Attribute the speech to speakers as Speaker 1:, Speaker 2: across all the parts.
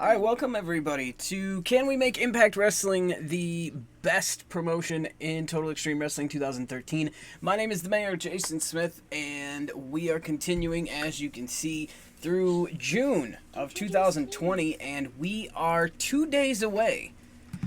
Speaker 1: Alright, welcome everybody to Can We Make Impact Wrestling the best promotion in Total Extreme Wrestling 2013? My name is the Mayor, Jason Smith, and we are continuing, as you can see, through June of 2020, and we are 2 days away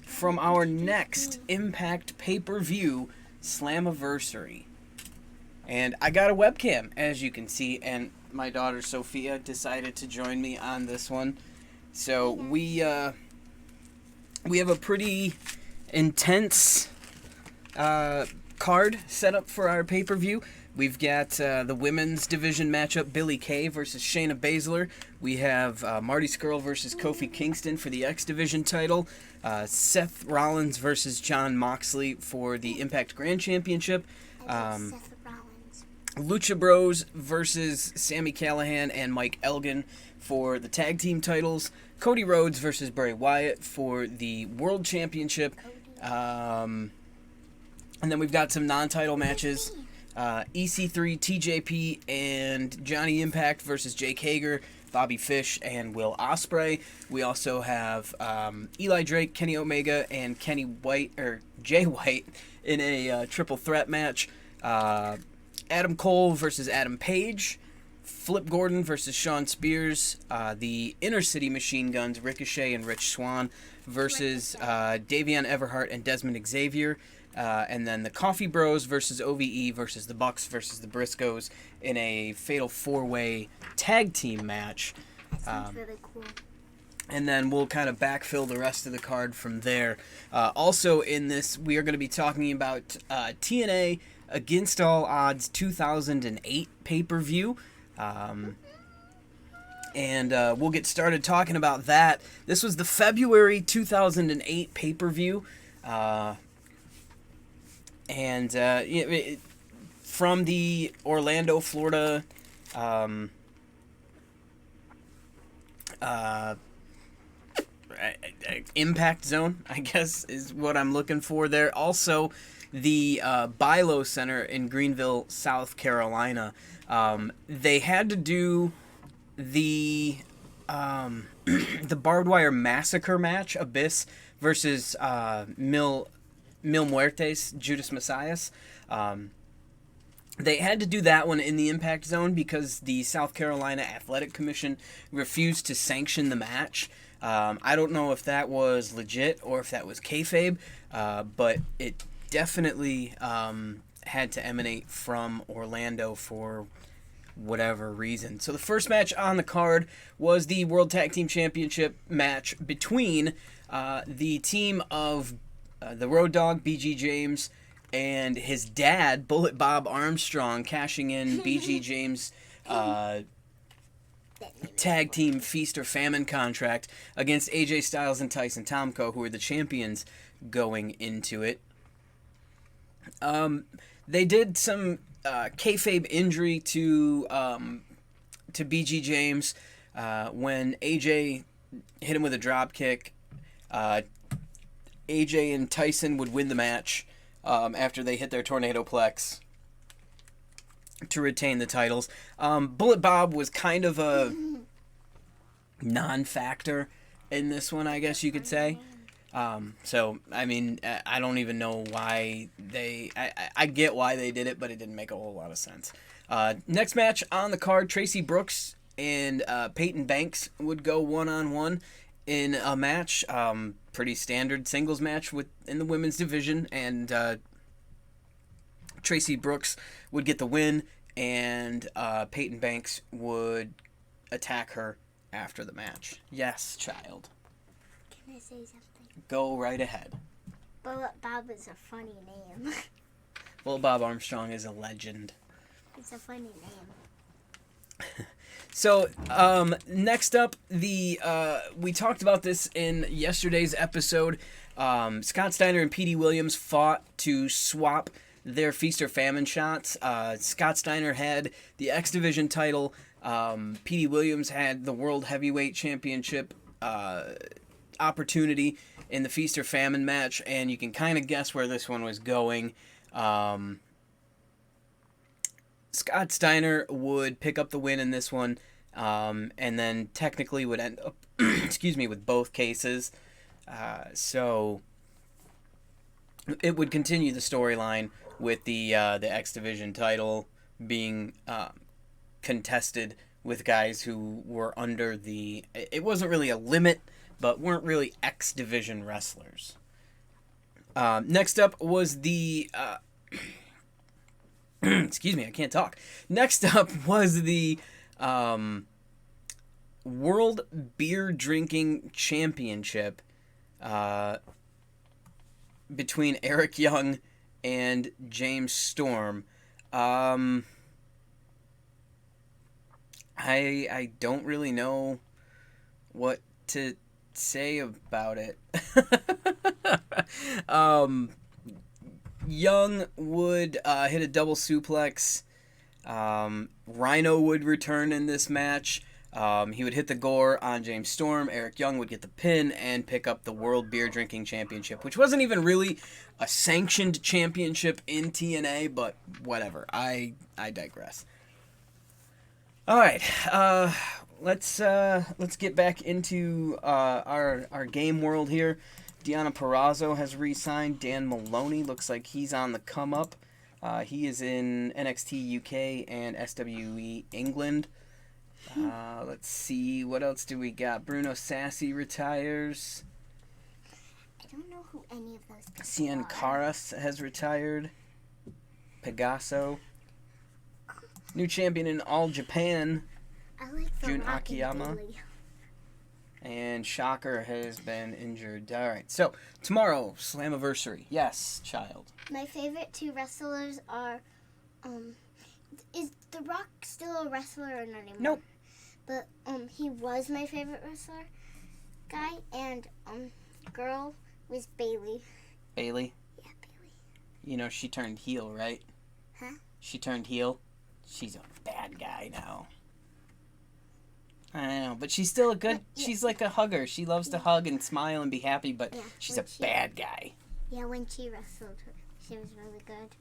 Speaker 1: from our next Impact pay-per-view Slammiversary. And I got a webcam, as you can see, and my daughter Sophia decided to join me on this one. So we have a pretty intense card set up for our pay-per-view. We've got the women's division matchup, Billie Kay versus Shayna Baszler. We have Marty Scurll versus Kofi Kingston for the X Division title. Seth Rollins versus Jon Moxley for the Impact Grand Championship.
Speaker 2: Seth Rollins.
Speaker 1: Lucha Bros versus Sami Callihan and Mike Elgin for the tag team titles. Cody Rhodes versus Bray Wyatt for the World Championship. And then we've got some non-title matches. EC3, TJP, and Johnny Impact versus Jake Hager, Bobby Fish, and Will Ospreay. We also have Eli Drake, Kenny Omega, and Jay White in a triple threat match. Adam Cole versus Adam Page. Flip Gordon versus Shawn Spears, the Inner City Machine Guns, Ricochet and Rich Swann versus Davion Everhart and Desmond Xavier, and then the Coffee Bros versus OVE versus the Bucks versus the Briscoes in a fatal four-way tag team match.
Speaker 2: That sounds really cool.
Speaker 1: And then we'll kind of backfill the rest of the card from there. Also in this, we are going to be talking about TNA Against All Odds 2008 pay-per-view. And we'll get started talking about that. This was the February 2008 pay-per-view. From the Orlando, Florida Impact Zone, I guess, is what I'm looking for there. Also, the Bilo Center in Greenville, South Carolina. They had to do the the Barbed Wire Massacre match, Abyss versus Mil Muertes, Judas Messias. They had to do that one in the Impact Zone because the South Carolina Athletic Commission refused to sanction the match. I don't know if that was legit or if that was kayfabe, but it definitely had to emanate from Orlando for whatever reason. So the first match on the card was the World Tag Team Championship match between the team of the Road Dogg, BG James, and his dad, Bullet Bob Armstrong, cashing in BG James' tag team Feast or Famine contract against AJ Styles and Tyson Tomko, who are the champions going into it. They did some kayfabe injury to BG James when AJ hit him with a drop kick. AJ and Tyson would win the match after they hit their Tornado Plex to retain the titles. Bullet Bob was kind of a non-factor in this one, I guess you could say. So, I mean, I don't even know why I get why they did it, but it didn't make a whole lot of sense. Next match on the card, Tracy Brooks and Peyton Banks would go one-on-one in a match. Pretty standard singles match in the women's division, and Tracy Brooks would get the win, and Peyton Banks would attack her after the match. Yes, child.
Speaker 2: Can I say something?
Speaker 1: Go right ahead.
Speaker 2: Bullet Bob is a funny name.
Speaker 1: Well, Bob Armstrong is a legend.
Speaker 2: It's a funny name.
Speaker 1: So, next up, we talked about this in yesterday's episode. Scott Steiner and Petey Williams fought to swap their Feast or Famine shots. Scott Steiner had the X Division title. Petey Williams had the World Heavyweight Championship opportunity in the Feast or Famine match, and you can kind of guess where this one was going. Scott Steiner would pick up the win in this one, and then technically would end up excuse me, with both cases. So it would continue the storyline with the X Division title being contested with guys who were under the. It wasn't really a limit, but weren't really X Division wrestlers. Next up was the. Excuse me, I can't talk. Next up was the World Beer Drinking Championship between Eric Young and James Storm. I don't really know what to say about it. Young would hit a double suplex. Rhino would return in this match. He would hit the gore on James Storm. Eric Young would get the pin and pick up the World Beer Drinking Championship, which wasn't even really a sanctioned championship in TNA, but whatever. I digress. All right, let's get back into our game world here. Deonna Purrazzo has re-signed. Dan Maloney looks like he's on the come up. He is in NXT UK and SWE England. Let's see, what else do we got? Bruno Sassy retires.
Speaker 2: I don't know who any of those people
Speaker 1: Cien
Speaker 2: are.
Speaker 1: Caras has retired. Pegaso. New champion in All Japan.
Speaker 2: I like the
Speaker 1: Jun
Speaker 2: Rock and
Speaker 1: Akiyama.
Speaker 2: Bailey.
Speaker 1: And Shocker has been injured. All right, so tomorrow, Slammiversary. Yes, child.
Speaker 2: My favorite two wrestlers are, is The Rock still a wrestler or not anymore?
Speaker 1: Nope.
Speaker 2: But, he was my favorite wrestler guy, and, girl was Bailey.
Speaker 1: Bailey.
Speaker 2: Yeah, Bailey.
Speaker 1: You know, she turned heel, right?
Speaker 2: Huh?
Speaker 1: She turned heel. She's a bad guy now. I know, but she's still a good... She's like a hugger. She loves to hug and smile and be happy, but
Speaker 2: Yeah,
Speaker 1: she's a bad guy.
Speaker 2: Yeah, when she wrestled, she was really good.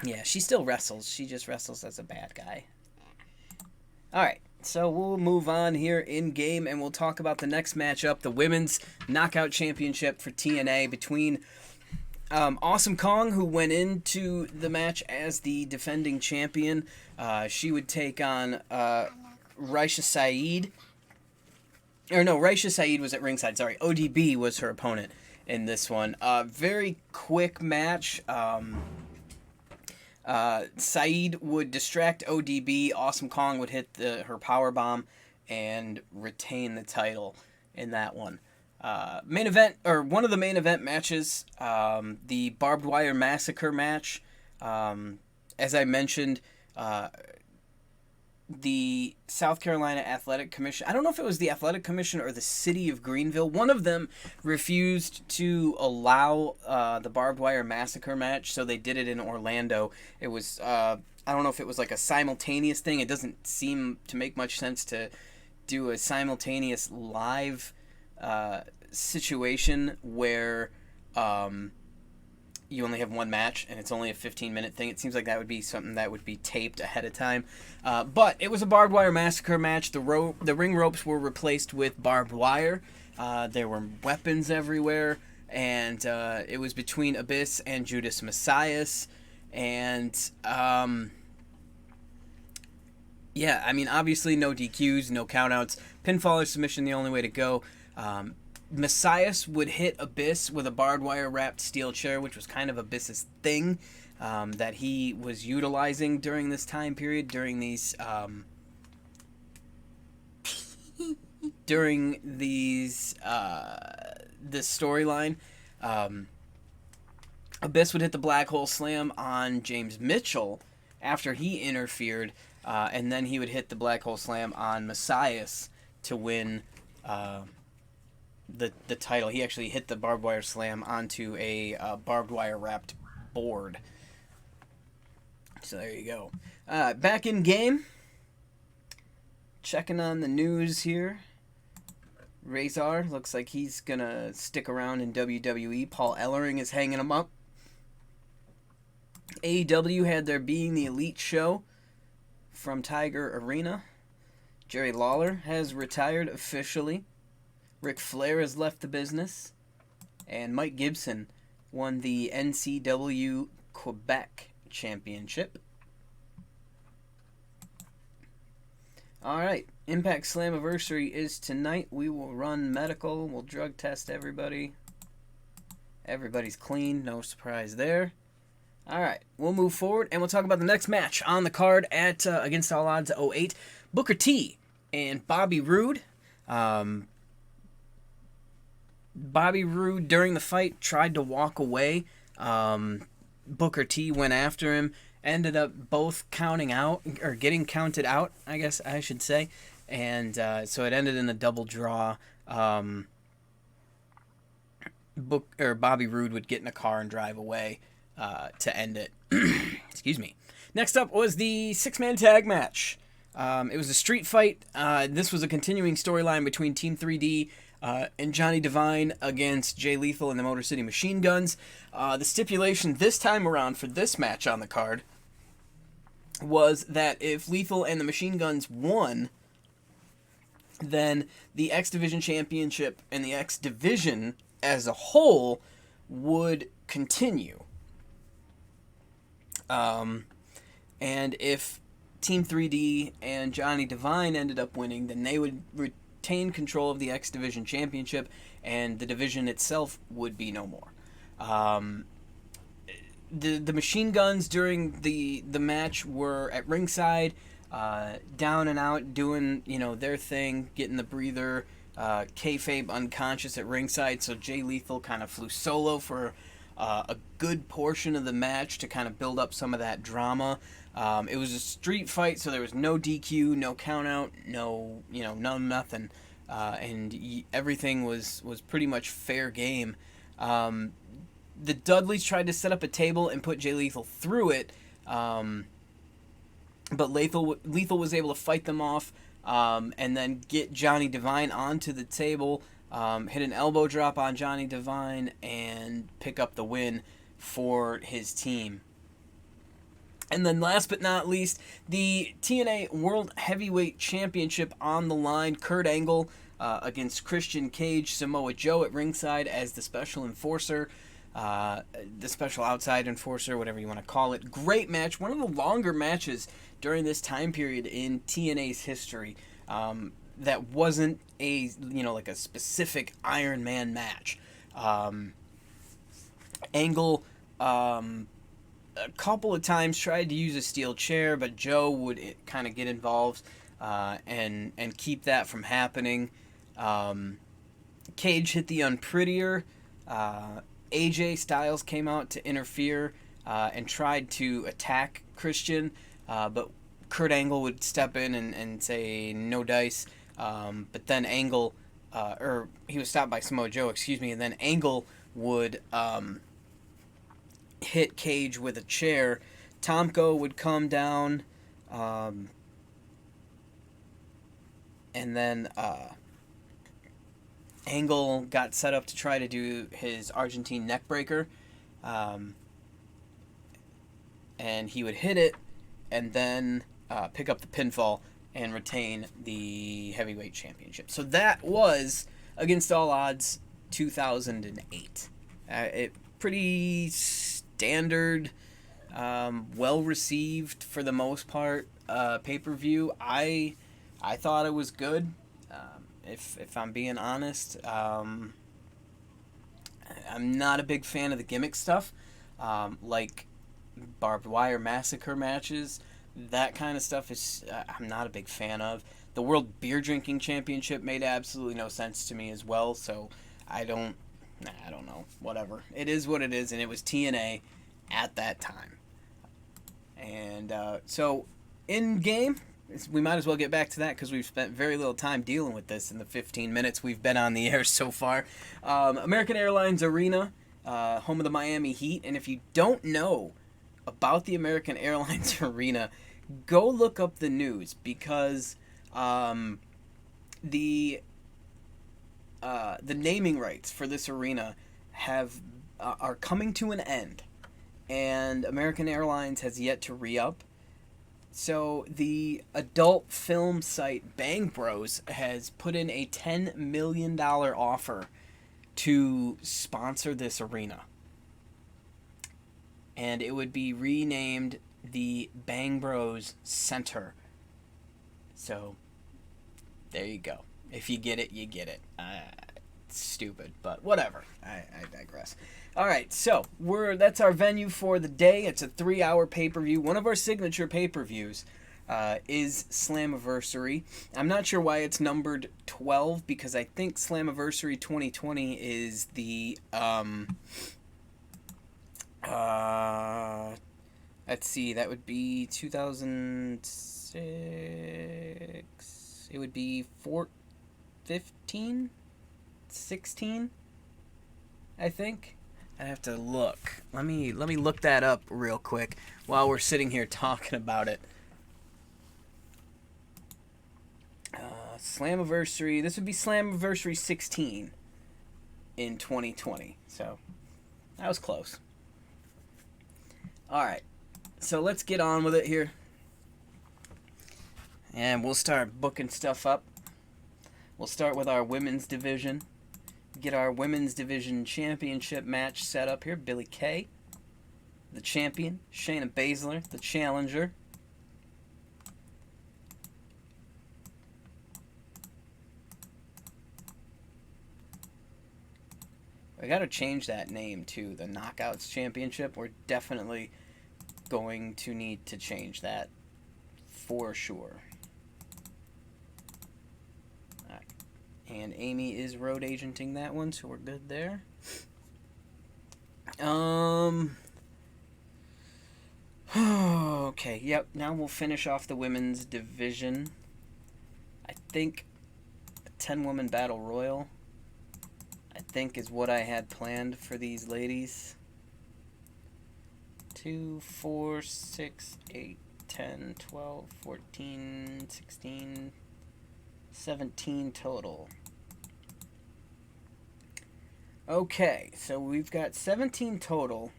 Speaker 1: Yeah, she still wrestles. She just wrestles as a bad guy. Alright, so we'll move on here in game, and we'll talk about the next matchup, the Women's Knockout Championship for TNA between Awesome Kong, who went into the match as the defending champion. She would take on Raisha Saeed. Or no, Raisha Saeed was at ringside. Sorry, ODB was her opponent in this one. Very quick match. Saeed would distract ODB. Awesome Kong would hit her power bomb and retain the title in that one. Main event, or one of the main event matches, the Barbed Wire Massacre match. As I mentioned, the South Carolina Athletic Commission, I don't know if it was the Athletic Commission or the City of Greenville, one of them refused to allow the Barbed Wire Massacre match, so they did it in Orlando. It was, I don't know if it was like a simultaneous thing. It doesn't seem to make much sense to do a simultaneous live situation where you only have one match and it's only a 15-minute thing. It seems like that would be something that would be taped ahead of time. But it was a Barbed Wire Massacre match. The ring ropes were replaced with barbed wire. There were weapons everywhere. And it was between Abyss and Judas Messias. And yeah, I mean, obviously no DQs, no countouts. Pinfall or submission, the only way to go. Messias would hit Abyss with a barbed wire wrapped steel chair, which was kind of Abyss's thing that he was utilizing during this time period, during these this storyline. Abyss would hit the black hole slam on James Mitchell after he interfered, and then he would hit the black hole slam on Messias to win the title. He actually hit the barbed wire slam onto a barbed wire wrapped board. So there you go. Back in game. Checking on the news here. Razor looks like he's gonna stick around in WWE. Paul Ellering is hanging him up. AEW had their Being the Elite show from Tiger Arena. Jerry Lawler has retired officially. Ric Flair has left the business, and Mike Gibson won the NCW Quebec Championship. All right, Impact Slammiversary is tonight. We will run medical. We'll drug test everybody. Everybody's clean. No surprise there. All right, we'll move forward, and we'll talk about the next match on the card at Against All Odds 08. Booker T and Bobby Roode. Bobby Roode, during the fight, tried to walk away. Booker T went after him. Ended up both counting out, or getting counted out, I guess I should say. And so it ended in a double draw. Bobby Roode would get in a car and drive away to end it. Excuse me. Next up was the 6-man tag match. It was a street fight. This was a continuing storyline between Team 3D and Johnny Devine against Jay Lethal and the Motor City Machine Guns. The stipulation this time around for this match on the card was that if Lethal and the Machine Guns won, then the X Division Championship and the X Division as a whole would continue. And if Team 3D and Johnny Devine ended up winning, then they would retain control of the X Division Championship, and the division itself would be no more. The Machine Guns during the match were at ringside, down and out, doing their thing, getting the breather. Kayfabe unconscious at ringside, so Jay Lethal kind of flew solo for a good portion of the match to kind of build up some of that drama. It was a street fight, so there was no DQ, no countout, nothing, and everything was pretty much fair game. The Dudleys tried to set up a table and put Jay Lethal through it, but Lethal was able to fight them off, and then get Johnny Devine onto the table, hit an elbow drop on Johnny Devine, and pick up the win for his team. And then last but not least, the TNA World Heavyweight Championship on the line. Kurt Angle against Christian Cage, Samoa Joe at ringside as the special enforcer. The special outside enforcer, whatever you want to call it. Great match. One of the longer matches during this time period in TNA's history. That wasn't a like a specific Iron Man match. Angle a couple of times tried to use a steel chair, but Joe would kind of get involved and keep that from happening. Cage hit the Unprettier. AJ Styles came out to interfere and tried to attack Christian, but Kurt Angle would step in and say no dice. But then Angle, he was stopped by Samoa Joe, and then Angle would hit Cage with a chair. Tomko would come down, and then Angle got set up to try to do his Argentine neckbreaker, and he would hit it and then pick up the pinfall and retain the heavyweight championship. So that was Against All Odds 2008. Pretty standard, well received for the most part pay-per-view. I thought it was good. If I'm being honest, I'm not a big fan of the gimmick stuff, like barbed wire massacre matches. That kind of stuff is I'm not a big fan of. The World Beer Drinking Championship made absolutely no sense to me as well, so I don't know. Whatever. It is what it is, and it was TNA at that time. And so in game, we might as well get back to that because we've spent very little time dealing with this in the 15 minutes we've been on the air so far. American Airlines Arena, home of the Miami Heat. And if you don't know about the American Airlines Arena, go look up the news because the naming rights for this arena are coming to an end, and American Airlines has yet to re-up. So the adult film site Bang Bros has put in a $10 million offer to sponsor this arena. And it would be renamed the Bang Bros Center. So there you go. If you get it, you get it. It's stupid, but whatever. I digress. All right, so that's our venue for the day. It's a 3-hour pay-per-view. One of our signature pay-per-views is Slammiversary. I'm not sure why it's numbered 12 because I think Slammiversary 2020 is the let's see, that would be 2006. It would be 15, 16, I think. I have to look. Let me look that up real quick while we're sitting here talking about it. Slammiversary. This would be Slammiversary 16 in 2020. So that was close. All right. So let's get on with it here. And we'll start booking stuff up. We'll start with our women's division. Get our women's division championship match set up here. Billie Kay, the champion. Shayna Baszler, the challenger. I gotta change that name to the Knockouts Championship. We're definitely going to need to change that for sure. And Amy is road agenting that one, so we're good there. Okay, yep, now we'll finish off the women's division. I think a 10-woman battle royal, I think, is what I had planned for these ladies. 2, 4, 6, 8, 10, 12, 14, 16... 17 total. Okay, so we've got 17 total.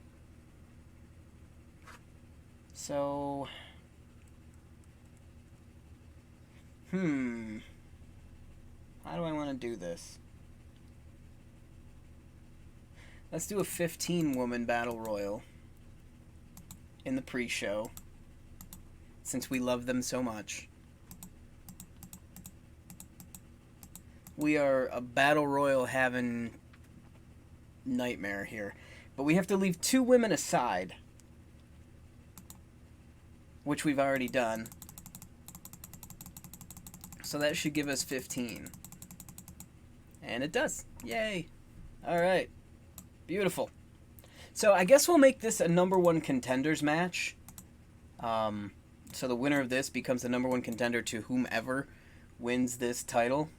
Speaker 1: So, how do I want to do this? Let's do a 15-woman battle royal in the pre-show, since we love them so much. We are a battle royal having nightmare here. But we have to leave 2 women aside, which we've already done. So that should give us 15. And it does. Yay. Alright. Beautiful. So I guess we'll make this a number 1 contenders match. So the winner of this becomes the number 1 contender to whomever wins this title.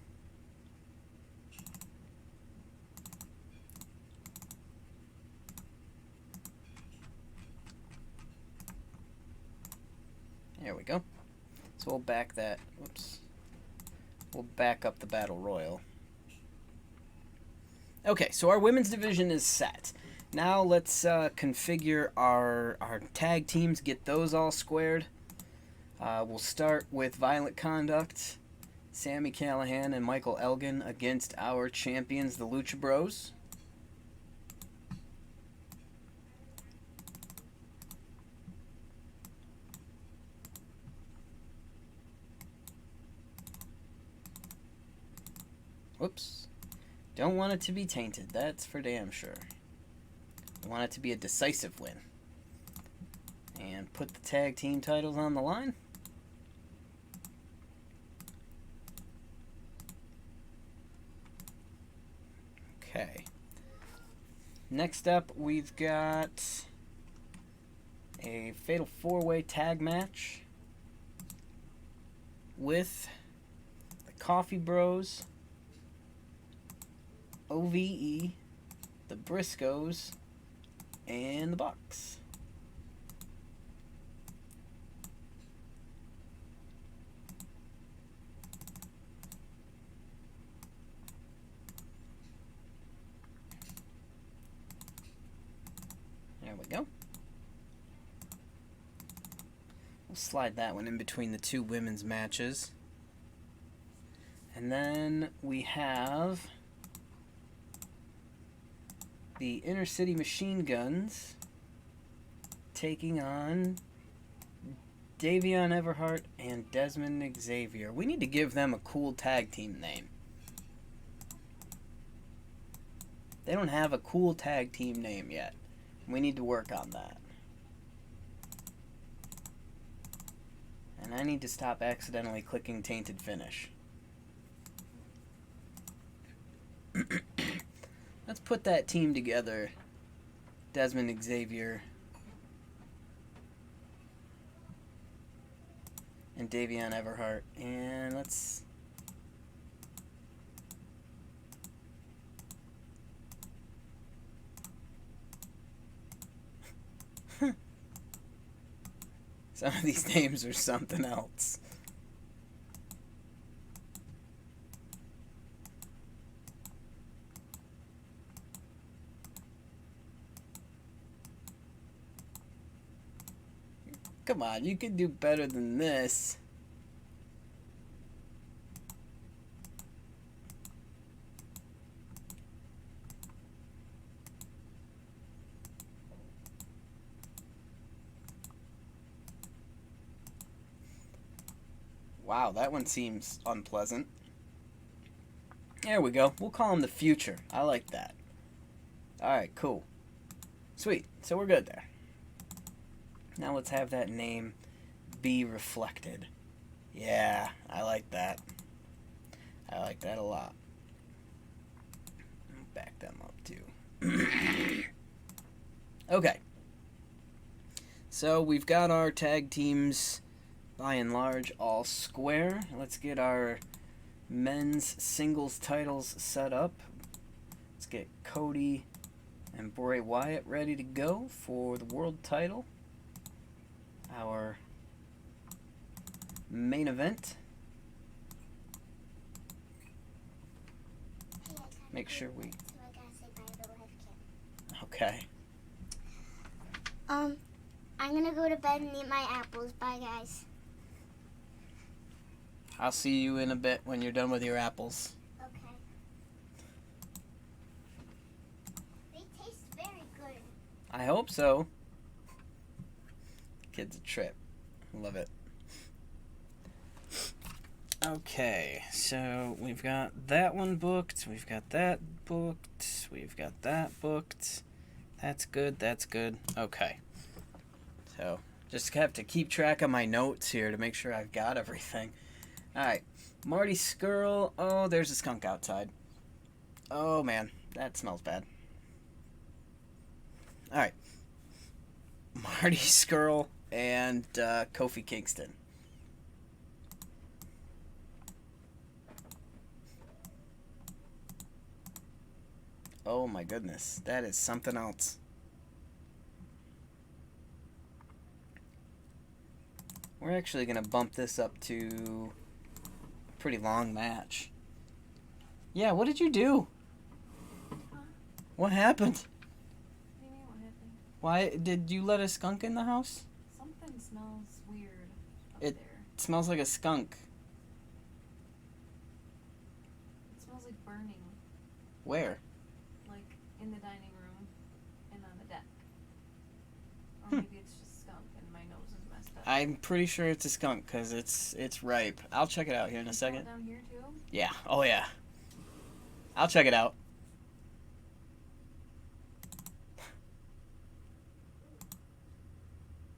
Speaker 1: There we go. So we'll back that. Whoops. We'll back up the battle royal. Okay, so our women's division is set. Now let's configure our tag teams, get those all squared. We'll start with Violent Conduct, Sami Callihan and Michael Elgin against our champions, the Lucha Bros. Whoops. Don't want it to be tainted, that's for damn sure. I want it to be a decisive win. And put the tag team titles on the line. Okay. Next up, we've got a Fatal 4-Way Tag Match with the Coffee Bros, OVE, the Briscoes, and the Bucks. There we go. We'll slide that one in between the two women's matches. And then we have the Inner City Machine Guns taking on Davion Everhart and Desmond Xavier. We need to give them a cool tag team name. They don't have a cool tag team name yet. We need to work on that. And I need to stop accidentally clicking Tainted Finish. Let's put that team together. Desmond Xavier and Davion Everhart. And let's... Some of these names are something else. Come on, you can do better than this. Wow, that one seems unpleasant. There we go. We'll call him the Future. I like that. Alright, cool. Sweet. So we're good there. Now let's have that name be reflected. Yeah, I like that. I like that a lot. Back them up too. Okay. So we've got our tag teams by and large all square. Let's get our men's singles titles set up. Let's get Cody and Bray Wyatt ready to go for the world title. Our main event. Make sure we... Okay.
Speaker 2: I'm gonna go to bed and eat my apples. Bye, guys.
Speaker 1: I'll see you in a bit when you're done with your apples.
Speaker 2: Okay. They taste very good.
Speaker 1: I hope so. Kid's a trip. Love it. Okay, so we've got that one booked. We've got that booked. We've got that booked. That's good. That's good. Okay. So just have to keep track of my notes here to make sure I've got everything. Alright, Marty Scurll. Oh, there's a skunk outside. Oh, man. That smells bad. Alright. Marty Scurll and Kofi Kingston. Oh, my goodness. That is something else. We're actually going to bump this up to... pretty long match. Yeah, what did you do?
Speaker 3: Huh?
Speaker 1: What happened?
Speaker 3: What do you mean, what happened?
Speaker 1: Why did you let a skunk in the house?
Speaker 3: Something smells weird up
Speaker 1: It-
Speaker 3: there.
Speaker 1: It smells like a skunk.
Speaker 3: It smells like burning,
Speaker 1: Where?
Speaker 3: like in the dining room and on the deck. Or maybe it's just skunk and my nose is messed up.
Speaker 1: I'm pretty sure it's a skunk because it's ripe. I'll check it out here in a
Speaker 3: You smell it
Speaker 1: second.
Speaker 3: down here too?
Speaker 1: Yeah. Oh yeah. I'll check it out.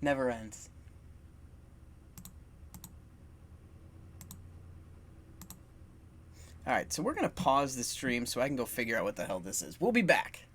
Speaker 1: Never ends. Alright, so we're going to pause the stream so I can go figure out what the hell this is. We'll be back.